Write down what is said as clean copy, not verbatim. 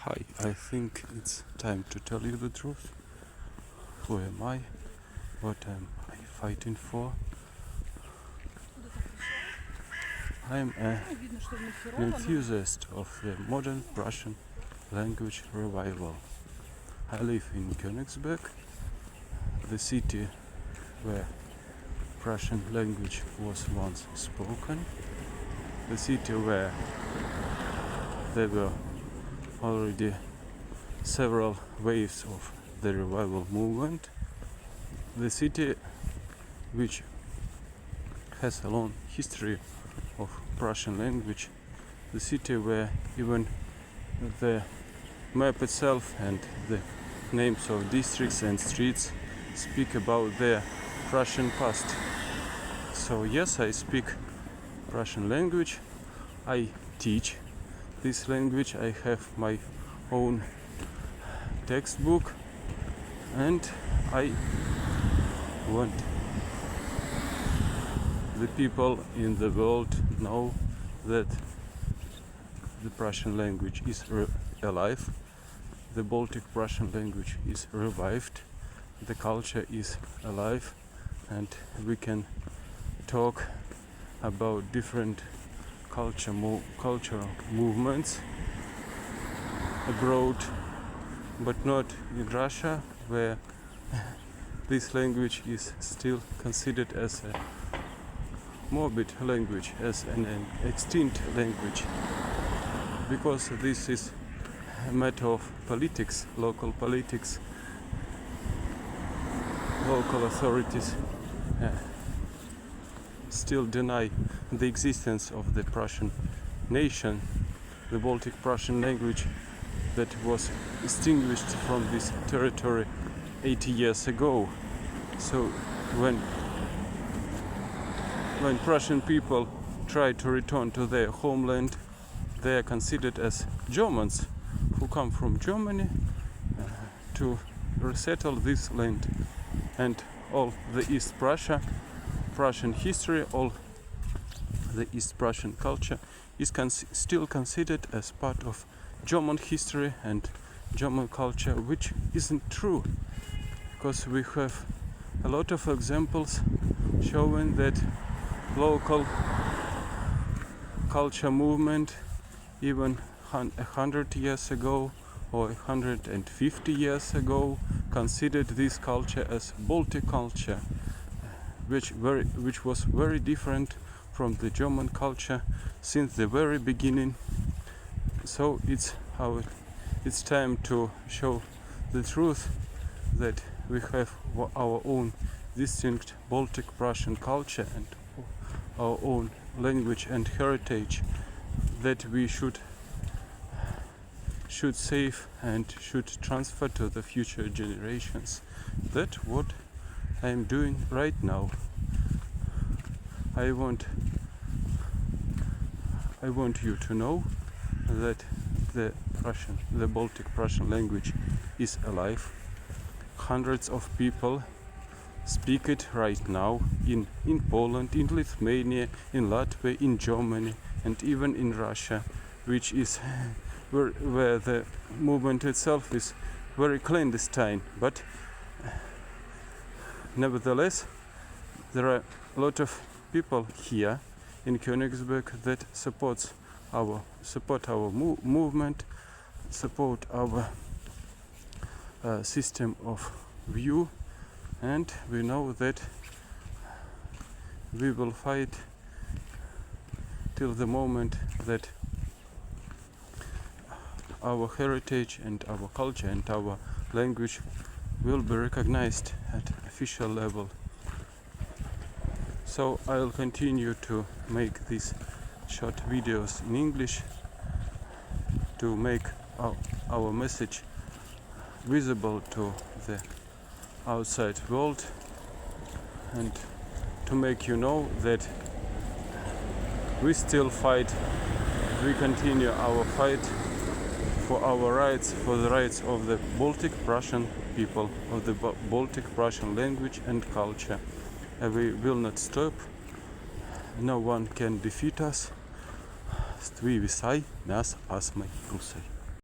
Hi, I think it's time to tell you the truth. Who am I? What am I fighting for? I'm an enthusiast of the modern Prussian language revival. I live in Königsberg, the city where Prussian language was once spoken, the city where there were already several waves of the revival movement, the city which has a long history of Prussian language, the city where even the map itself and the names of districts and streets speak about their Prussian past. So yes, I speak Prussian language, I teach this language, I have my own textbook, and I want the people in the world know that the Prussian language is alive, the Baltic Prussian language is revived, the culture is alive, and we can talk about different cultural movements abroad, but not in Russia, where this language is still considered as a morbid language, as an extinct language, because this is a matter of politics, local politics. Local authorities still deny the existence of the Prussian nation, the Baltic Prussian language that was extinguished from this territory 80 years ago. So when Prussian people try to return to their homeland, they are considered as Germans who come from Germany to resettle this land, and all the East Prussia, Prussian history, all the East Prussian culture is still considered as part of German history and German culture, which isn't true, because we have a lot of examples showing that local culture movement even 100 years ago or 150 years ago considered this culture as Baltic culture, which was very different from the German culture since the very beginning. So it's time to show the truth that we have our own distinct Baltic Prussian culture and our own language and heritage that we should save and should transfer to the future generations. That's what I am doing right now. I want you to know that the Baltic Prussian language is alive. Hundreds of people speak it right now in Poland, in Lithuania, in Latvia, in Germany, and even in Russia, which is where the movement itself is very clandestine. But nevertheless, there are a lot of people here in Königsberg that support our movement, support our system of view, and we know that we will fight till the moment that our heritage and our culture and our language will be recognized at official level. So I'll continue to make these short videos in English to make our message visible to the outside world, and to make you know that we still fight, we continue our fight for our rights, for the rights of the Baltic Prussian people, of the Baltic Prussian language and culture. And we will not stop. No one can defeat us. Stvi visai, mes esame rusai.